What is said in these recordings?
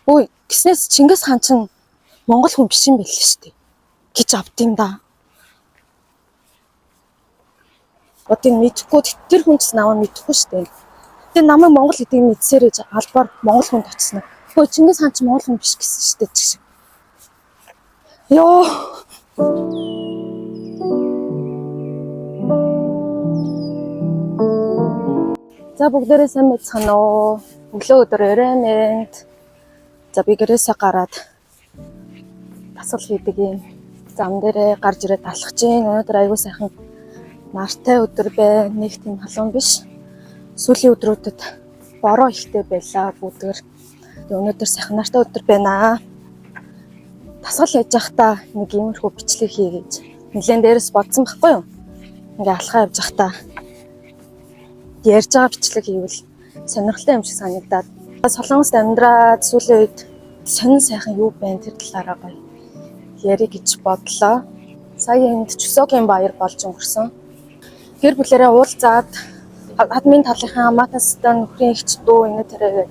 Ой, гиснээс Чингис хаан чинь Монгол хүн биш юм байл шүү дээ. Гэж авд юм да. Одоо мэдхгүй тэр хүн ч намайг мэдхгүй шүү дээ. Тэгээ намайг Монгол гэдгийг мэдсээр ээж албаар Монгол хүнд очсон. Ой, Чингис хаан чинь Монгол хүн биш гэсэн шүү дээ чиг шиг. Йоо. За бүгдээрээ сайн байцгаана уу? Өглөө өдөр өрөөнд. За би гэрээсээ гараад тасал хийдэг юм. Зам дээрээ гарч ирээд алхаж гин. Өнөөдөр аягүй сайхан нартай өдөр бай. Нэг тийм халуун биш. Сүүлийн өдрүүдэд бороо ихтэй байлаа бүгдээр. Тэгээ өнөөдөр сайхан нартай өдөр байна. Тасгал яаж явахдаа нэг иймэрхүү бичлэг хий гэж нэлээд дээрээс бодсон байхгүй юу? Ингээ алхаа явж явахдаа ярьж байгаа бичлэг хийвэл сонирхолтой юм шиг санагдаад. Солонгост амьдраад сүүлийн үед сонин сайхан юу байна тэр талаараа гоё ярих гэж бодлоо. Сая энд Чөсөөгийн баяр болж өнгөрсөн. Гэр бүлээрээ уулзаад админ талынхаа Матастай нөхрийн эгч дүү ингэ тэрэг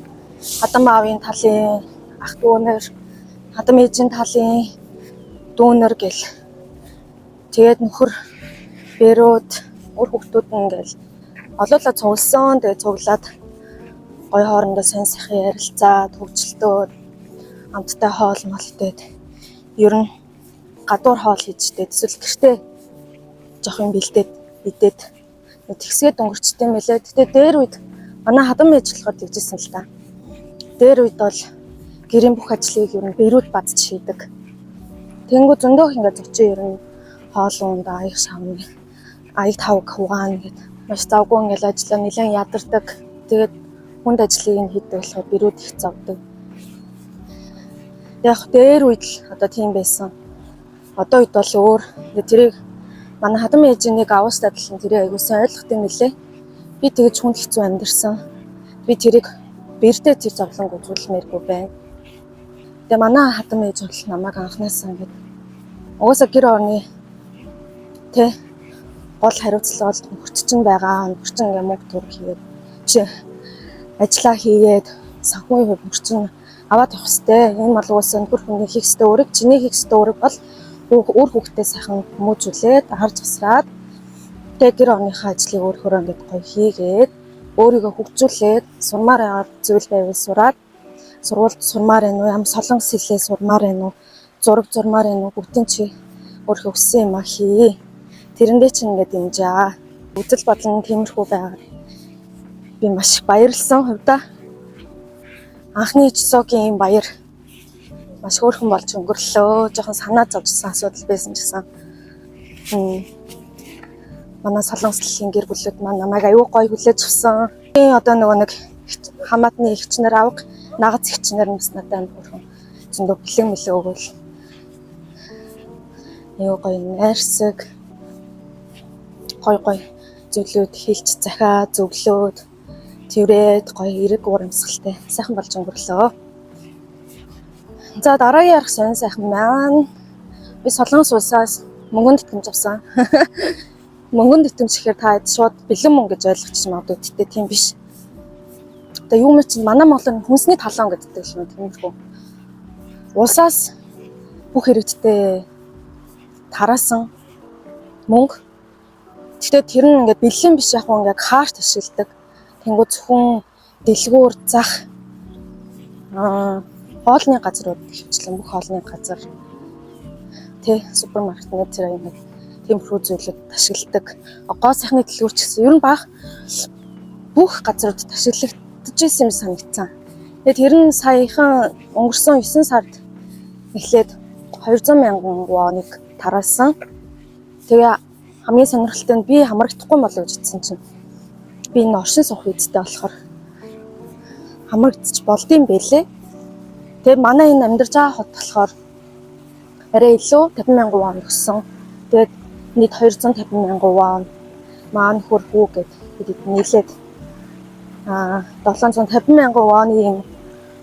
Адам аавын талын ах дүүнэр Адам ээжийн талын дүүнэр гэл тэгээд нөхөр бэрүүд үр хүүхдүүд ингээл олоолаа цугласан. Тэгээд цуглаад гоё хоорондоо сайн сайхан ярилцаад хөвчлөлтөө амттай хоол молтойд ер нь гадуур хоол хийжтэй эсвэл гэртээ жоох юм бэлдээд идээд тэгсгээд өнгөрчтэй юм байлаа. Гэтэ дээр үед манай хадам ээж болохоор тэгжсэн л та. Дээр үед бол гэрийн бүх ажлыг ер нь бэрүүд бадж хийдэг. Тэнгүү зөндөөх ингээд зочин ер нь хоол унд аяг шавна, аяг тавг хугаана гэдэг. Маш завгүй ингээл ажиллаа нэлээд ядардаг. Тэгээд хүнд ажлыг нь хийдэг болохоор бэрүүд их завдаг. Яг дээр үед л одоо тийм байсан. Одоо үед бол өөр. Тэрийг манай хадам ээжийн нэг авуус тадлан тэрийг аягуулсан ойлгох юм лээ. Би тэгэж хүнд хэцүү амьдэрсэн. Би тэрийг бэрдээ тэр зовлонг үзүүлмээргүй байна. Тэгээ манай хадам ээж бол намайг анхнаасаа ингээд угаасаа гэр орны тэ гол хариуцлага бол нөхөрч чинь байгаа. Нөхөр чинь ингээ мөнгө төрөх хийгээд чи ажиллаа хийгээд санхүүгийн хувь нөхөрчин аваад явах хэвээр. Энэ бол угаасаа нөхөр хүний хийх хэвээр үүрэг, чиний хийх хэвээр үүрэг бол өөр хүүхдээ сайхан хүмүүжүүлээд харж тасраад тэгээ гэр орныхаа ажлыг өөрөөр ингээд гоё хийгээд өөрийгөө хөгжүүлээд сурмаар байгаа зүйл байвал сураад сургуульд сурмаар байна уу, ямар солонгос хэлээ сурмаар байна уу, зураг зурмаар байна уу, бүгдийн чи өөрийнхөө хүссэн юм а хий. Тэрэндээ чинь ингээд дэмжээ. Үзэл бодлон тиймэрхүү байгаа. Би маш их баярлсан хувьдаа. Анхны Чөсөөгийн баяр маш хөөрхөн болж өнгөрлөө. Жохон санаа зовжсан асуудал байсан ч гэсэн. Манай солонгос дэлхийн гэр бүлүүд маань намайг аюу гоё хүлээж авсан. Одоо нөгөө нэг хамаатны эгчнэр авга нагац эгчнэр нас надад хөөрхөн зөндөө бэлэн мэлээ өгөөл. Аюу гоё найрсаг гой зөвлөд хэлж захаа зөвлөөд тэрээд гоё эрэг урамсгалтай сайхан болж өнгөрлөө. За дараагийн ярих сонин сайхан маань би Солонгос улсаас мөнгөнд итгэмж авсан. Мөнгөнд итгэмж гэхээр та шууд бэлэн мөнгө гэж ойлгочих магадгүй гэхдээ тийм биш. Одоо юу юм чинь манай Монголын хүнсний талон гэдэг юм тиймэрхүү. Улсаас бүх хэрэгтээ тараасан мөнгө. Гэхдээ тэр нь ингээд бэлэн биш яг ингээд картт ашигладаг. Тэнгүү зөвхөн дэлгүүр зах хоолны газрууд хвчлэн бүх хоолны газар тэ супермаркетнууд тэр ингээд тиймэрхүү зүйлүүд ашигладаг. Гоо сайхны дэлгүүр ч гэсэн ер нь баг бүх газруудад ашиглагдчихсэн юм санагдсан. Тэгээд тэр нь саяхан өнгөрсөн 9 сард эхлээд 200,000 воныг тараасан. Тэгээ хамгийн сонирхолтой нь би хамрагдахгүй болов гэж хэлсэн чинь би энэ оршин суух үедтэй болохоор хамрагдчих болдсон байлээ. Тэгээд манай энэ амьдарч байгаа хот болохоор арай илүү 50,000 вон өгсөн. Тэгээд нийт 250,000 вон маань хөрхүү гэдэг нийлээд 750,000 воны юм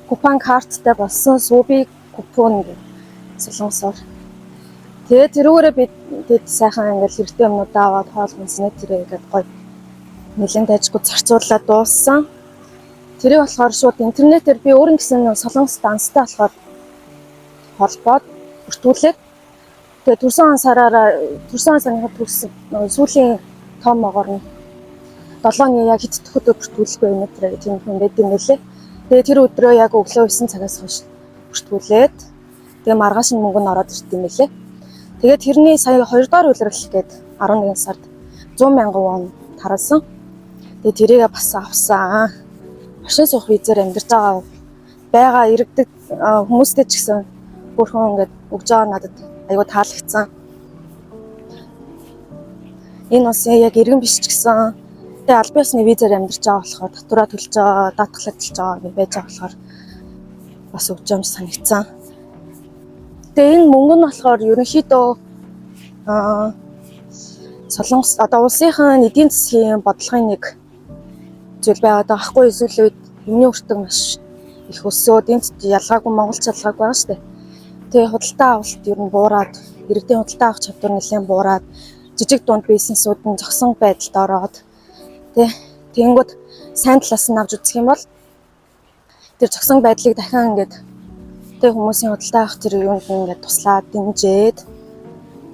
купон карттай болсон сүүби купон гэх солонгосоор. Тэгээд тэрүүгээрээ бид сайхан ингээл хэрэгтэй юмнуудаа аваад хоол хүнснээ тэрээ гэдэг гоё нэлээд ажиггүй зарцуулаад дууссан. тэрийг болохоор шууд интернетээр би өөр нь гэсэн солонгос данстай болохоор холбоод бүртгүүлээд тэгээ төрсөн сарынхаа төрсөн сүүлийн тоомоогоор нь 7-ны яг хэд дэх өдөр бүртгүүлэхгүй юм тэр тийм хүн байд юм лээ. Тэгээ тэр өдрөө яг өглөө 9 цагаас хойш бүртгүүлээд тэгээ маргааш нь мөнгө нь ороод ирд юм лээ. Тэгээд тэрний сая 2 дахь улирлах гээд 11 сард 100,000 вон тараасан. Тэгээ тэрийгээ бас авсан. Машин суух визээр амьдарч байгаа иргэдэг хүмүүстэй ч гэсэн бүрхэн ингээд өгж байгаа надад айгуу таалагдсан. Энэ бас яг иргэн биш ч гэсэн тэгээ аль биесны визээр амьдарч байгаа болохоор татвараа төлж байгаа, даатгалагдж байгаа гэж байж байгаа болохоор бас өгч юм санагдсан. Тэгээ энэ мөнгө нь болохоор ерөнхийдөө Солонгос одоо улсынхаа эдийн засгийн бодлогын нэг зүйл байгаад байгаа хгүй эсвэл үед юмны өртөг маш их өсөөд энд ялгаагүй Монголч ялгаагүй байгаа шүү дээ. Тэгээ худалдаа авалт ер нь буураад, иргэдийн худалдаа авах чадвар нэлээд буураад, жижиг дунд бизнесүүд нь зогсон байдалд ороод тэгэнгүүт сайн талаас нь авч үзэх юм бол тэр зогсон байдлыг дахин ингээд хүмүүсийн худалдаа авах тэр юунд ингээд туслаад дэмжээд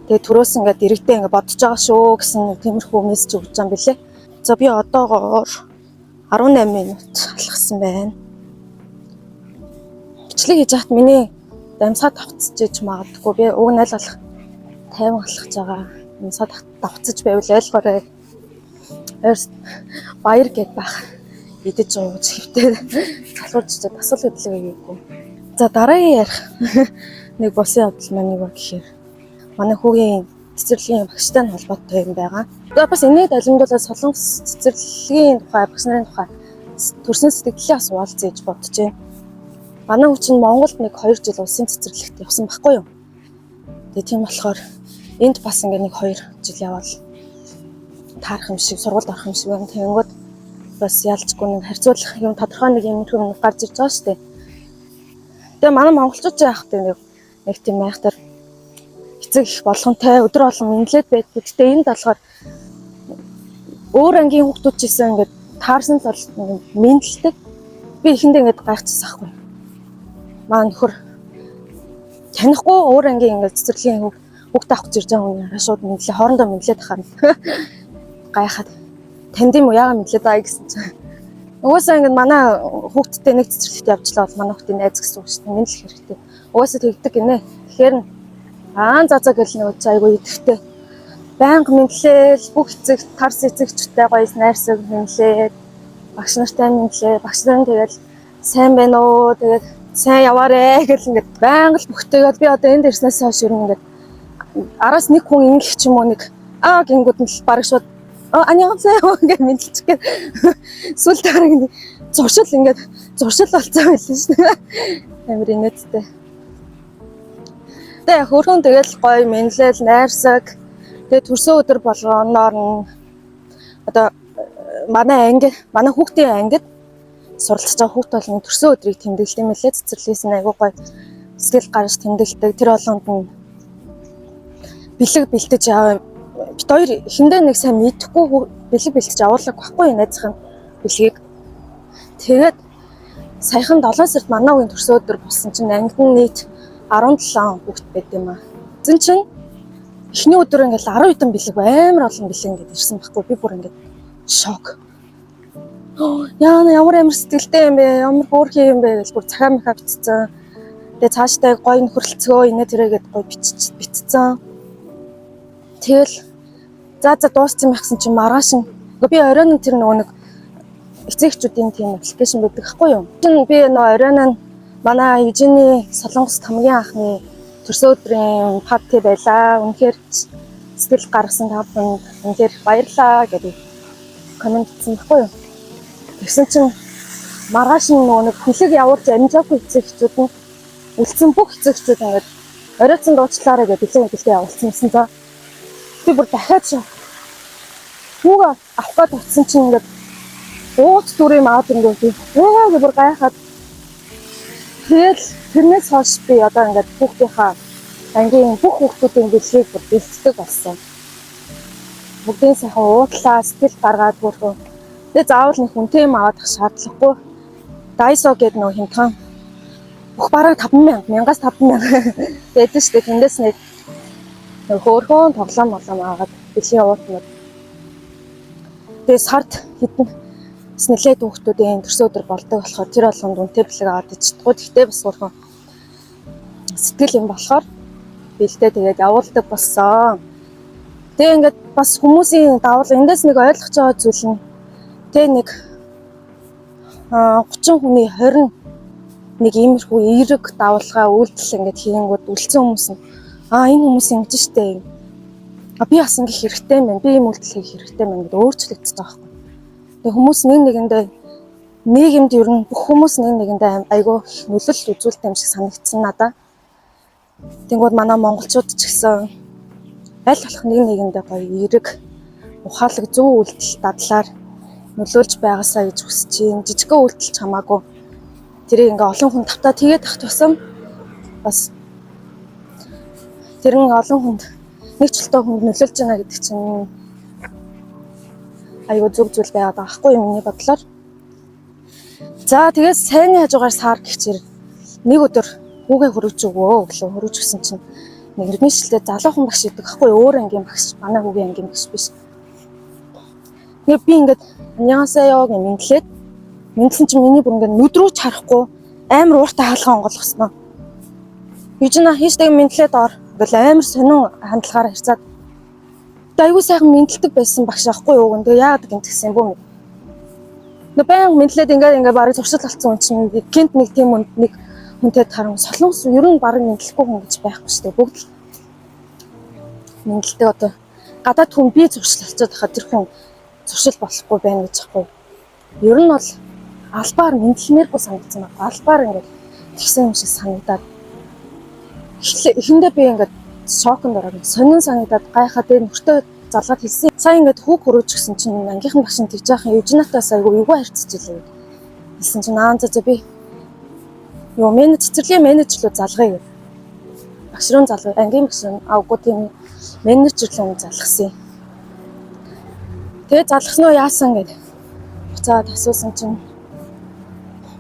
тэгээ түрөөс ингээд иргэдээ ингээд бодож байгаа шүү гэсэн тиймэрхүү мессеж өгч байгаа юм билээ. За би одоогоор 18 минут алхсан байна. Бичлэг хийж хат миний дамсаа давцаж магадгүй би уг нь аль болох 50 алхаж байгаа. Дамсаа давцаж байвал ойлгоорой. Баяр гэд бах идэж ууж хэвтээ залуурч асуул хөдлөгээ хийгээгүй. За дараагийн ярих нэг болсон явдал маань юу гэхээр манай хүүгийн цэцэрлэгийн багштай холбоотой юм байгаа. Тэгээ бас энийг далимдуулаад солонгос цэцэрлэгийн тухай багш нарын тухай төрсөн сэтгэлээ бас уулзъя гэж бодож байна. Манай хүү чинь Монголд нэг 2 жил улсын цэцэрлэгт явсан байхгүй юу? Тэгээ тийм болохоор энд бас ингээ нэг 2 жил явал таарах юм шиг, сургуульд орох юм шиг байна. Тэнгүүд бас ялцгүй нэг харьцуулах юм тодорхой нэг юм хэрэг гарч ирж байгаа шүү дээ. Тэгээ манай монголчууд яах вэ нэг тийм байхтар эцэг их болгонтэй өдөр болгон мэдлээд байдаг. Гэхдээ энд болохоор өөр ангийн хүүхдүүд ч гэсэн ингээд таарсан л бол мэдлдэг. Би ихэндээ ингээд гайхчихсан хгүй. Маа нөхөр танихгүй өөр ангийн ингээд цэцэрлэгийн хүүхд авах гэж ирж байгаа хүн шууд мэдлээ хоорондоо мэдлээд ахаар гайхаад танд юм уу яагаад мэдлээд байгаа гэсэн чинь угаасаа ингээд манай хүүхдтэй нэг цэцэрлэгт явжлаа бол манай хүүхдийн найз гэсэн үг шүү дээ. Мэдлэх хэрэгтэй. Угаасаа тэгдэг гинэ. Тэгэхээр заа гэл нэг айгу идэхтэй. Байнга мэдлээл бүх эцэг тарс эцэгчтэй гоё найрсаг мэдлээд багш нартай мэдлээ. Багш нар нь тэгэл сайн байна уу? Тэгээд сайн яваарэ гэл ингээд байнга л бүхтэйгээд би одоо энд ирснээс хойш ер нь ингээд араас нэг хүн ингэх ч юм уу нэг гингүүд нь л бараг шууд аньянгацаа гэж мэдлчих гээд сүл дараг нэг зуршил болцсон байлээ шүү дээ. Амар инээдтэй. Тэгээ хөрхөн тэгэл гоё мэдлэл найрсаг тэгээ төрсөн өдөр болгоноор нь одоо манай хүүхдийн ангид суралцж байгаа хүүхд болгоны төрсөн өдрийг тэмдэглэдэг юм лээ. Цэцэрлэгээс нь айгуу гоё сэтгэл гаргаж тэмдэглэдэг. Тэр болгонд нь бэлэг бэлтэж яа бит хоёр эхэндээ нэг сайн мэдхгүй бэлэг бэлтэж авуулаг байхгүй найзхан бэлгийг. Тэгээд саяхан 7 сард манай үеийн төрсөн өдөр болсон чинь ангид нь нийт 17 хүүхэд байд юм аа. Зэн чинь эхний өдөр ингээл 10 хэдэн бэлэг амар олон бэлэг ингээд ирсэн байхгүй. Би бүр ингээд шок. Ямар амар сэтгэлтэй юм бэ? Ямар хөөрхий юм бэ гэж бүр цахаа махаа битцсэн. Тэгээ цааштай гоё нөхөрлцгөө инээ тэрэгэд гоё битцсэн. Тэгэл за дууссан байхсан чинь маргааш нь би оройн тэр нөгөө нэг эцэгчүүдийн тийм аппликейшн байдаг хгүй юу. Би нөгөө оройн нь манай эжэний солонгост хамгийн анхны төрсөн өдрийн парти байлаа. Үнэхээр сэтгэл гаргасан та бүхэнд үнэхээр баярлалаа гэдэг коммент хийсэн байхгүй юу. Тэгсэн чинь маргааш нь нөгөө нэг бэлэг явуулж амжаагүй эцэгчүүд нь үлдсэн бүх эцэгчүүд ингээд оройцсон дуучлаараа гэдэг бэлэг явуулсан юмсан за. Би бүр дахиад хүүгээ авах гээд утсан чинь ингээд ууц дүрийн маад ингээд би бүр гайхаад тэгэл тэрнээс хойш би одоо ингээд хүүхдийнхаа ангийн бүх хүүхдүүдийн бэлгийг бүр бэлтдэг болсон. Бүгдийн сайхан уудлаа сэтгэл гаргаад бүрхөө. Тэгээ заавал нэг хүнтэй юм аваад ах шаардлагагүй. Daiso гэдэг нөө хинтхан бүх бараг 5,000, 5,000 байдаг шүү дээ. Тэндээс нэг хөөрхөн тоглоом аваад бэлгийн уутнууд. Тэгээ сард хэдэн бас нэлээд хүүхдүүдийн төрсөн өдөр болдог болохоор тэр болгонд үнэтэй бэлэг аваад ичдэггүй. Гэхдээ бас хөөрхөн сэтгэл юм болохоор бэлдээ тэгээд явуулдаг болсон. Тэгээ ингээд бас хүмүүсийн давал эндээс нэг ойлгож байгаа зүйл нь тэг нэг 30 хүний 20 нэг иймэрхүү эерэг давалгаа үйлдэл ингээд хийнгүүд үлдсэн хүмүүс нь энэ хүмүүс ингэж штэ. Би бас ингэ хэрэгтэй юм байна. Би ийм үйлдэл хийх хэрэгтэй юм гэдэг өөрчлөгдөж байгаа байхгүй. Тэгээ хүмүүс нэг нэгэндээ нийгэмд ер нь бүх хүмүүс нэг нэгэндээ айгүй нөлөөлөл үзүүлдэг юм шиг санагдсан надаа. Тэнгүүд манай монголчууд ч гэсэн аль болох нэг нэгэндээ гоё эерэг ухаалаг зөв үйлдэл дадлаар нөлөөлж байгаасаа гэж хүсэж байна. Жижигхэн үйлдэл хамаагүй тэрийг ингээ олон хүн тавтаа тэгээд тах тусам бас тэр нь олон хүнд нэг ч толтой хүнд нөлөөлж байна гэдэг чинь айгүй зөв зүйл байгаад байгаа байхгүй юу миний бодлоор. За тэгээд сайн хажуугаар сар гихчээр нэг өдөр хүүгээ хөрөж өгөө гэлээ хөрөж өгсөн чинь нэг эрдэнэ шилдэ залуухан багш идэг байхгүй юу өөр ангийн багш манай хүүгийн ангийн багш биш. Нэг би ингээд аньяасаа гэж мэдлээд мэдлсэн чинь миний бүр ингээд нүд рүү ч харахгүй амар ууртай хаалгаа онгойлгосноо. Южина хийстэй мэдлээд ор ингээл амар сонин хандлагаараа хэрцаад айгүй сайхан мэдлдэг байсан багш аахгүй юу. Тэгээ яагаад гэмтгсэн юм бүү. Нэг баян мэдлээд ингээд барыг зуршил болсон хүн чинь гинт нэг тийм нэг хүнтэй харан солонгос ер нь барыг мэдлэхгүй хүн гэж байхгүй шүү дээ. Бүгд мэдлдэг одоо гадаад хүн би зуршил болцоод хахад тэр хүн зуршил болохгүй байна гэж аахгүй. Ер нь бол албаар мэдлэмээргүй санагдсан байна. Албаар ингээд тэгсэн юм шиг санагдаад эхэндээ би ингээд шоконд ороод сонин санагдаад гайхаад нөртөө залгаад хэлсэн. Сая ингээд хүүг хөрөөж гисэн чинь ангийнхан багшин тэгж яахын Южинатаас айгүй эвгүй харьцаж илээ. Хэлсэн чинь за би юу цэцэрлэгийн менежер рүү залгая гэв. Багш руу залгая. Ангийн багш авгүй тийм менежер рүү залгасан. Тэгээ залгасан уу яасан гэдэг. Буцаад асуусан чинь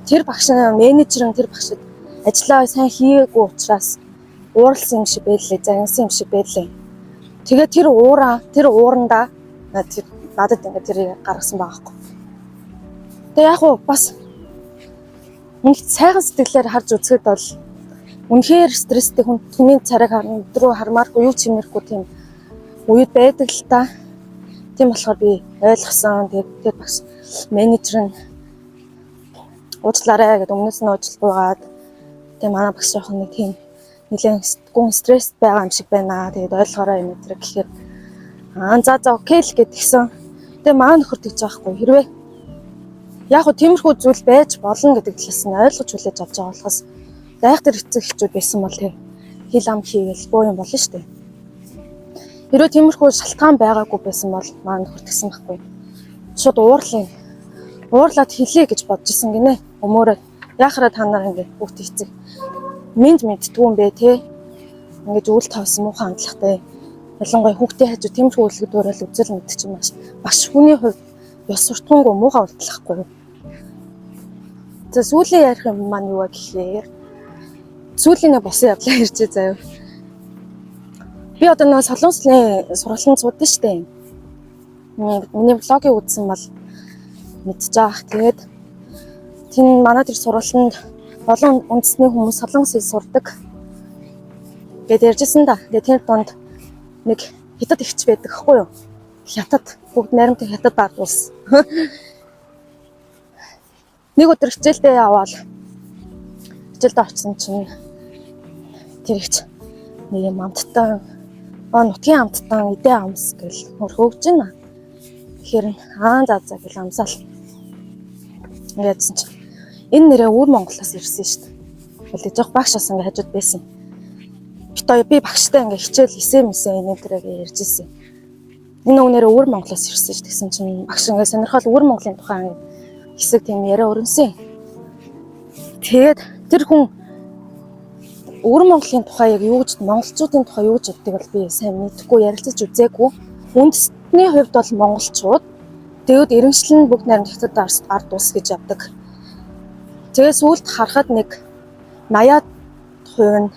тэр багш менежер нь тэр багшд ажлаа сайн хийгээгүй учраас ууралсан юм шиг байлээ, загнасан юм шиг байлээ. Тэгээ тэр уурандаа надад ингээд тэрийг гаргасан байгаа хгүй. Тэгээ яг уу бас нэг сайхан сэтгэлээр харж үзэхэд бол үнэхээр стресстэй хүн түмийн царайг өдрөө хармааргүй юу ч юмэрхгүй тийм үед байдаг л та. Тийм болохоор би ойлгосон. Тэгээд тэр багш менежер нь уучлаарай гэдэг өмнөөс нь уучлалгүйгаад тэгээ манай багш жоохон нэг тийм нэлээд гүн стресс байгаа юм шиг байна. Тэгээд ойлгоорой юм өдрө гэхээр за окей л гэдгийгсэн. Тэгээ маа нөхөр тэгж байгаа хгүй хэрвээ яг хөө тиймэрхүү зүйл байж болно гэдэг талаас нь ойлгож хүлээж авч байгаа болохоос айхтар эцэг эхчүүд байсан бол хил ам хийгээл боо юм болно шүү дээ. Хэрвээ тиймэрхүү шалтгаан байгаагүй байсан бол маа нөхөр тэгсэн байхгүй. Шууд уурлаад хэлээ гэж бодож исэн гинэ. Өмөөрөө яхаараа та нар ингэ бүгд эцэг мэдтгүй юм бэ те. Ингэж үйл тавсан муухай хандлагатай. Ялангуяа хүүхдээ хажуу тиймэрхүү үйлдэлүүд л үзэл мэдчих юм маш хүний хувьд ёс суртахуунгүй муухай үйлдэлхгүй. За сүүлийн ярих юм маань юу вэ гэхээр сүүлийн босон явдлаа ярьж заяа. Би одоо нэг солонгосын сургалтанд суудаг штэ. Миний блогийг үзсэн бол мэдчихээх. Тэгээд тийм манай тэр сургалтанд олон үндэсний хүмүүс солонгос хэл сурдаг гэдээ ярьжсэн да. Тэгээд тэр донд нэг хятад ихч байдаг хгүй юу? Хятад бүгд наримтай хятад баардуулсан. Нэг өдөр хичээлдээ яваал. Хичээлдээ очсон чинь тэр ихч нэг юм амттан нутгийн амттан эдээ амс гэл хөрхөөж байна. Тэгэхээр за гэл амсаал. Ингэдсэн чинь энэ нэрээ өвөр Монголоос ирсэн шүү дээ. Тэгэл жоох багш бас ингэ хажууд байсан. Би багштай ингэ хичээл хийсэн энэ төрөйг ярьж ирсэн. Энэ өнөрөө өвөр Монголоос ирсэн шүү гэсэн чинь багш ингэ сонирхол өвөр Монголын тухай хэсэг тийм яриа өрнөсөн. Тэгээд тэр хүн өвөр Монголын тухай яг юу гэж монголчуудын тухай юу гэж боддог бол би сайн мэдэхгүй ярилцаж үзээгүй. Үндэстний хувьд бол монголчууд тэгээд иргэншлэн бүгд найрамдагчдад ард улс гэж явдаг. Тэгээ сүүлд харахад нэг 80% нь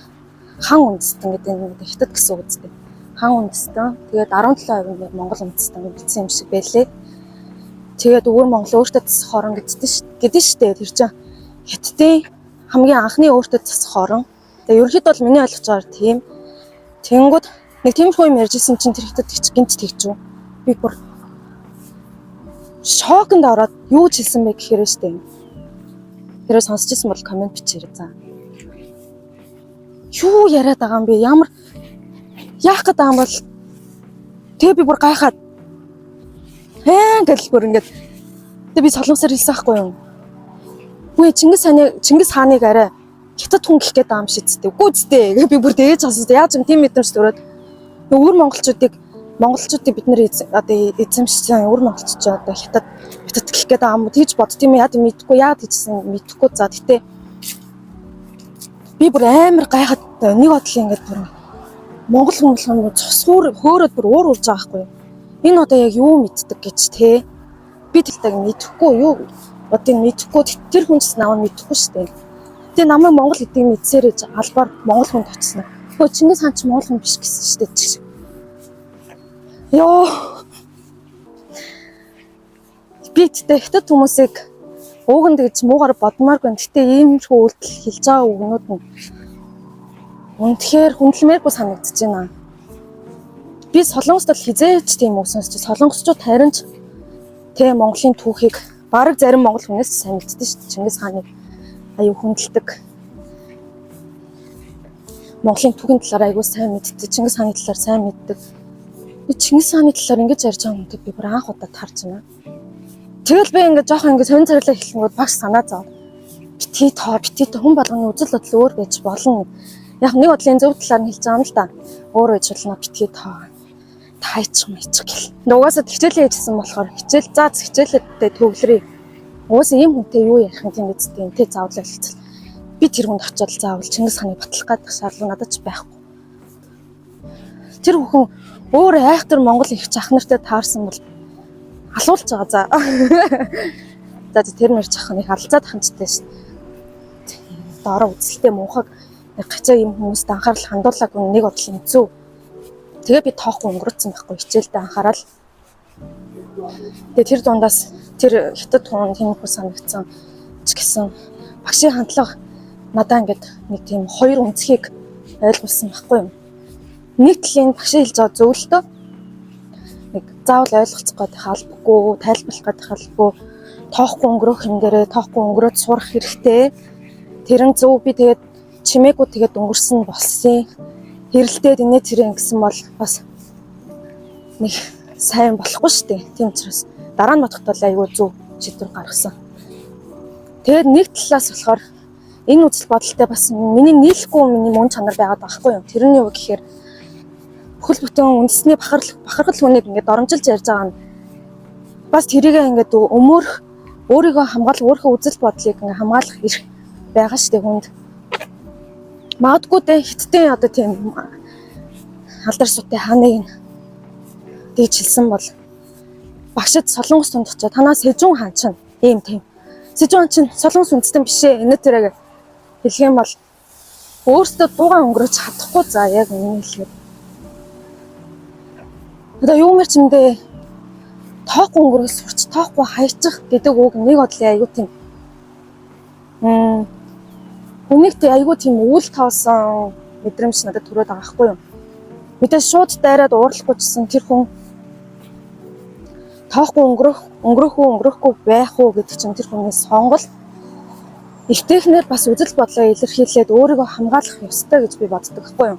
хан үндэстэн гэдэг нэг хятад гэсэн үг үстэй. Хан үндэстэн. Тэгээд 17% нь Монгол үндэстэн гэсэн юм шиг байлээ. Тэгээд өвөр Монгол өөртөө засах хорон гэдэг штэ. Тэр чинь хятадын хамгийн анхны өөртөө засах хорон. Тэгээд ерөнхийдөө бол миний ойлгочоор тийм. Тэнгүүд нэг тиймэрхүү юм ярьжсэн чинь тэр хятад гинт тэгжүү. Би бүр шокнд ороод юу ч хэлсэн бэ гэхээр штэ. Тэрээ сонсч ирсэн бол комент бичээрэй за. Юу яриад байгаа юм бэ? Ямар яах гээд байгаа юм бол тэгээ би бүр гайхаад гэдэл бүр ингээд тэгээ би солонгосоор хэлсэн байхгүй юу? Үгүй Чингис хааныг арай хятад хүн гэх гээд байгаа юм шиг зү. Үгүй зү. Би бүр дээж асуусан. Яаж юм тийм мэдрэмж төрөөд өвөр монголчуудыг бид нэр одоо эзэмшсэн өвөр монголчууд одоо хятад гэх гээд байгаа юм уу? Тэгж бодд юм яа мэдхгүй яа тэгсэн мэдхгүй за гэтээ би бүр амар гайхаад нэг бодлоо ингээд бүр монгол хүмүүс цусгуур хөөрөд бүр уур урж байгаа байхгүй юу? Энэ одоо яг юу мэддэг гэж те би тэлтэйг мэдэхгүй юу одоо мэдэхгүй тэр хүн ч намайг мэдэхгүй шүү дээ. Тэгээ намайг монгол гэдгийг мэдсээрэж албаар монгол хүнд очсон. Хөө Чингис хаан ч монгол хүн биш гэсэн шүү дээ. Йоо би тэгтээ хятад хүмүүсийг ууган гэж муугаар бодмааргүй. Гэтэ иймэрхүү үйлдэл хийж байгаа үгнүүд нь үнэхээр хүндлэмээргүй санагдаж байна. Би солонгост бол хизээч тийм үг сонсч солонгосчууд харин ч тэ Монголын түүхийг бараг зарим монгол хүнээс сайн мэддэг шүү дээ. Чингис хааны аюу хүндэлдэг. Монголын түүхийн талаар аюу сайн мэддэг. Чингис хааны талаар сайн мэддэг. Би Чингис хааны талаар ингэж ярьж байгаа юмтай би бүр анх удаа тарж байна. Тэгэл би ингээд жоохон ингээд сонин царилаа хэлэнгүүд багш санаа зов. Бити тоо хүн болгоны үзэл бодол өөр байж болно. Яг нэг бодлын зөв талаар нь хэлж байгаа юм л да. Өөр байж болно бити тоо. Тайчих гэл. Нугасаа хичээлээ хийжсэн болохоор хичээлээ төвлөрье. Уус ийм хүнтэй юу ярих юм тийм үсттэй энэ заавал хэлцэл. Би тэр хүнд очиод заавал Чингис хааныг батлах гэдэг шаардлага надад ч байхгүй. Тэр бүхэн өөр айхтар Монгол их ах нартай таарсан бол алуулж байгаа за. За тэр мэр чахныг алцаад ханчтай шүү. Дороо үзэлтэй муухаг гацаа юм хүмүүст анхаарал хандуулаагүй нэг бодлын зүв. Тэгээ би тоохгүй өнгөрөөцсөн байхгүй хичээлдээ анхаарал. Тэгээ тэр дундаас тэр хятад хүн тиймэрхүү санагдсан ч гэсэн багшийн хандлага надаа ингээд нэг тийм хоёр үнцгийг ойлгуулсан байхгүй юм. Нэг талын багшийн хэлж байгаа зөвлөлтөө нэг заавал ойлгоцох гэдэг албагүй, тайлбарлах гэдэг албагүй, тоохгүй өнгөрөх юм дээрээ тоохгүй өнгөрөөд сурах хэрэгтэй. Тэрэн зөв би тэгээд чимээгүй тэгээд өнгөрсөн болсон. Хэрэлдээд инээ тэрэн гэсэн бол бас нэг сайн болохгүй шүү дээ. Тийм учраас дараа нь бодоход бол айгүй зөв шийдвэр гаргасан. Тэгээд нэг талаас болохоор энэ үзэл бодолтой бас миний мөн чанар байгаад байгаа байхгүй юу? Тэрний үг гэхээр бүхэл бүтэн үндэсний бахархал хүнийг ингээд оромжилж ярьж байгаа нь бас тэрийгээ ингээд өөрийгөө хамгаалах өөрийнхөө үзэл бодлыг ингээд хамгаалах эрх байгаа шүү дээ хүнд. Магадгүй дээ хиттийн одоо тийм алдар суутай хааныг тэгж хэлсэн бол багшид солонгос тунд очиод танаа Сэжүн хаан чинь ийм тийм. Сэжүн хаан чинь солонгос үндэстэн биш ээ. Энэ тэрэг хэлэх юм бол өөртөө дуугаа өнгөрөөж чадахгүй за яг энэ хэлгээд. Одоо юу мэр чимдээ тоохгүй өнгөрөөс сурч тоохгүй хайчих гэдэг үг нэг бодлын аягүй тийм. Үнэхдээ айгүй тийм үйл тоосон мэдрэмж надад төрөөд байгаа байхгүй юу? Мэдээ шууд дайраад уурлахгүй чсэн тэр хүн тоохгүй өнгөрөхгүй байх уу гэдэг чинь тэр хүний сонгол. Эвтэйхнэр бас үзэл бодлоо илэрхийлээд өөрийгөө хамгаалах ёстой гэж би боддог байхгүй юу?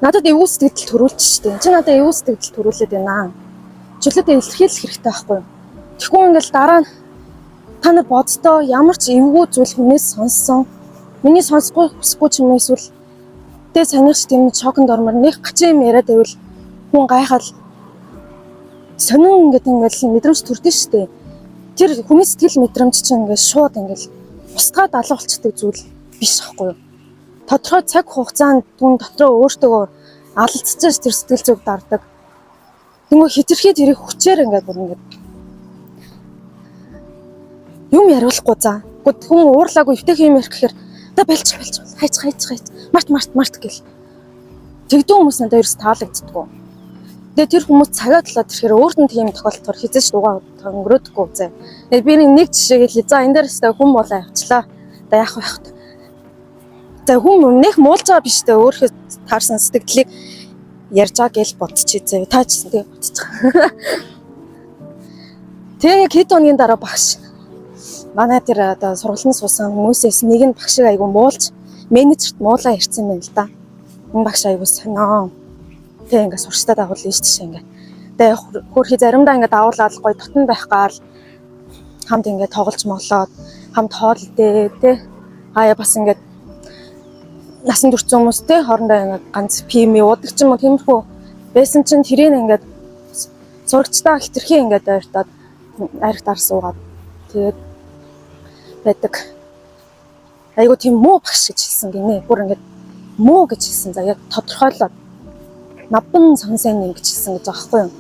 Надад эвгүй сэтгэл төрүүлж штэ. Чи надад эвгүй сэтгэл төрүүлээд байна. Чөлөөдөө илэрхийлэх хэрэгтэй байхгүй юу? Тэгэхгүй ингээл дараа нь та нар боддоо ямар ч эвгүй зүйл хүнээс сонссон. Миний сонсохгүй хүсэхгүй ч юм уу эсвэл тэ санийх тийм шоконд ормор нэг гачин юм яриад байвал хүн гайхал сонин ингээл мэдрэмж төрдөө штэ. Тэр хүний сэтгэл мэдрэмж чинь ингээл шууд ингээл устгаад алга болчихдаг зүйл биш байхгүй юу? Тодорхой цаг хугацаанд түн дотроо өөртөө алдчихж тэр сэтгэл зүг дардаг. Тэгмээ хитрхээ тэрийг хүчээр ингээд бүр ингээд юм яриулахгүй за. Гэхдээ хүн уурлаагүй өвтөх юм ярих гэхээр та байлж хайц март гэл. Тэгдэн хүмүүс надад ерөөс таалагддаггүй. Тэгээ тэр хүмүүс цагаа талаад ирэхээр өөрт нь тийм тохиолдолд хизээч дугаа өнгөрөөдөггүй зэ. Тэгээ би нэг жишээ хэлээ. За энэ дээр өстой хүн болоо явчлаа. За яах вэ? За хүн нэх муулж байгаа биш дээ. Өөрөө таарсан сэтгэлийг ярьж байгаа гэж бодчихъя. Та ч тэгээ бодчих. Тэгээ хэд хоногийн дараа багш манай тэр одоо сургалтын суусан хүмүүсээс нэг нь багшиг айгу муулж менежерт муулаа ирсэн юм л да. Энэ багш айгу сонио. Тэг ингээ сурчтаа дагуулна шүү дээ ингээ. Тэг хөрхи заримдаа ингээ давуулаад гоё дотн байх гал хамт ингээ тоглож моглоод хамт хоол идээ тэ аяа бас ингээ насан турш хүмүүс тэ хоорондоо ингээ ганц пим уудаг ч юм уу тиймэрхүү байсан чинь тэрийг ингээ сурагчдаа хитрхи ингээ дайртаад аригтаар суугаад тэгээд байдаг. Айгу тийм муу багш гэж хэлсэн гинэ. Бүр ингээ муу гэж хэлсэн. За яг тодорхойлоод навдан сонсон юм гэж хэлсэн гэж байгаа байхгүй юу.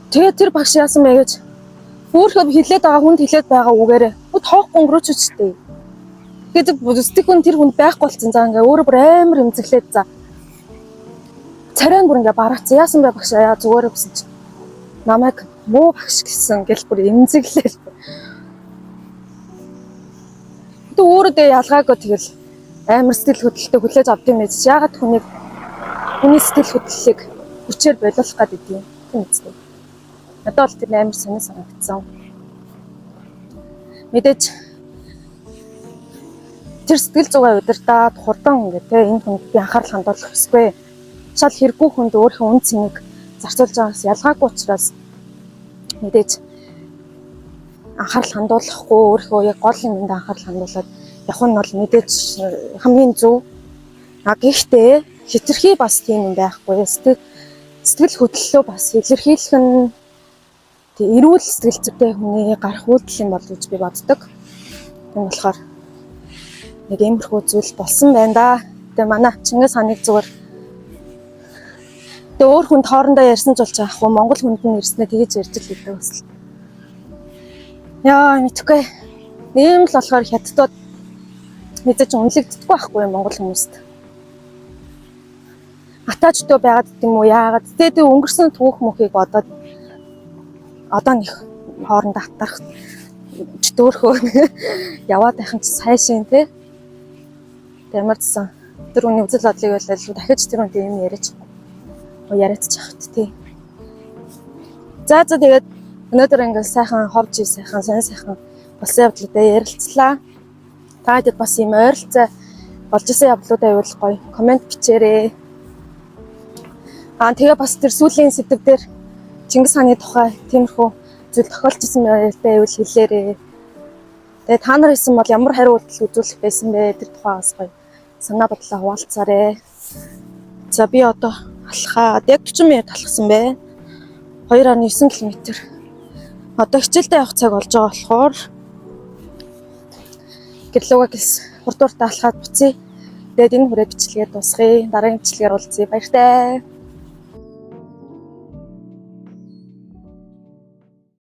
Тэгээд тэр багш яасан бэ гэж өөрөө хэлээд байгаа хүнд хэлээд байгаа үгээрээ тоохгүй өнгөрөөч үстэй. Тэгээд бүсдэг хүн тэр хүнд байхгүй болсон. За ингээ өөрөө бүр амар эмзэглээд за царай бүр ингээ бараацсан. Яасан бэ багш яа зүгээр гэсэн чинь намайг муу багш гэсэн гэл бүр эмзэглээл. Тэ өөрөө ялгаагүй тэгэл амар сэтгэл хөдлөлтөд хүлээж авдсан юм биш. Ягаад хүний сэтгэл хөдлөлийг хүчээр болиулах гэдэг юм. Тийм үстэй. Надад бол тэр амар сонир санагдсан. Мэдээж тэр сэтгэл зүйн удирдаад хурдан ингээ те энэ хүнд би анхаарал хандуулах хүсгүй. Шал хэрэггүй хүнд өөрийнхөө үн цэнийг зарцуулж байгаас ялгаагүй учраас мэдээж анхаарал хандуулахгүй өөрийнхөө яг гол юмд анхаарал хандуулад явах нь бол мэдээж хамгийн зөв. Гэхдээ хитрхи бас тийм юм байхгүй. Сэтгэл хөдлөлөө бас илэрхийлэх нь эрүүл сэтгэл зүйтэй хүний гарах үйлдэл юм болов гэж би боддог. Тийм болохоор нэг иймэрхүү зүйл болсон байна да. Тэгээ манай Чингис хааныг зүгээр тэгээ өөр хүнд хоорондоо ярьсан ч болж байгаа хгүй Монгол хүнд нь ирснээр тэгэж ярьж л гэдэг бас. Яа мэдхгүй. Ийм л болохоор хятадууд мэдээж үнэлэгддэггүй байхгүй Монгол хүмүүст. Атаачтай байгаад гэдэг юм уу яагаад тэгээ өнгөрсөн түүх мөхийг одоо нэг хоорондоо атарах дөөрхөө яваад байхын чи сайшин те. Тэмэрсэн. Тэр үний үзэл бодлыг байлаа дахиж тэр үнтэй юм яриач. Яриадчих тий. За тэгээд өнөөдөр ингээл сайхан ховж сайхан сонь сайхан болсон явдлуудаа ярилцлаа. Та хэд бас юм ойролцоо болж исэн явдлуудаа явуул гоё комент бичээрэй. Тэгээ бас тэр сүүлийн сэдв дээр Чингис хааны тухай тиймэрхүү зүйл тохиолж исэн байвал хэлээрэй. Тэгээ та нар хэлсэн бол ямар хариу үйлдэл үзүүлэх байсан бэ? Тэр тухай бас гоё санаа бодлоо хуваалцаарай. За би одоо алхаад яг 40 минут алхсан бэ. 2.9 км. Одоо хичээлдээ явах цаг болж байгаа болохоор гэрлүүгээ гэс хурдууртаа алхаад буцъя. Тэгээд энэ хүрээ бичлэгээ дуусгая. Дараагийн бичлэгээр уулзъя. Баяртай.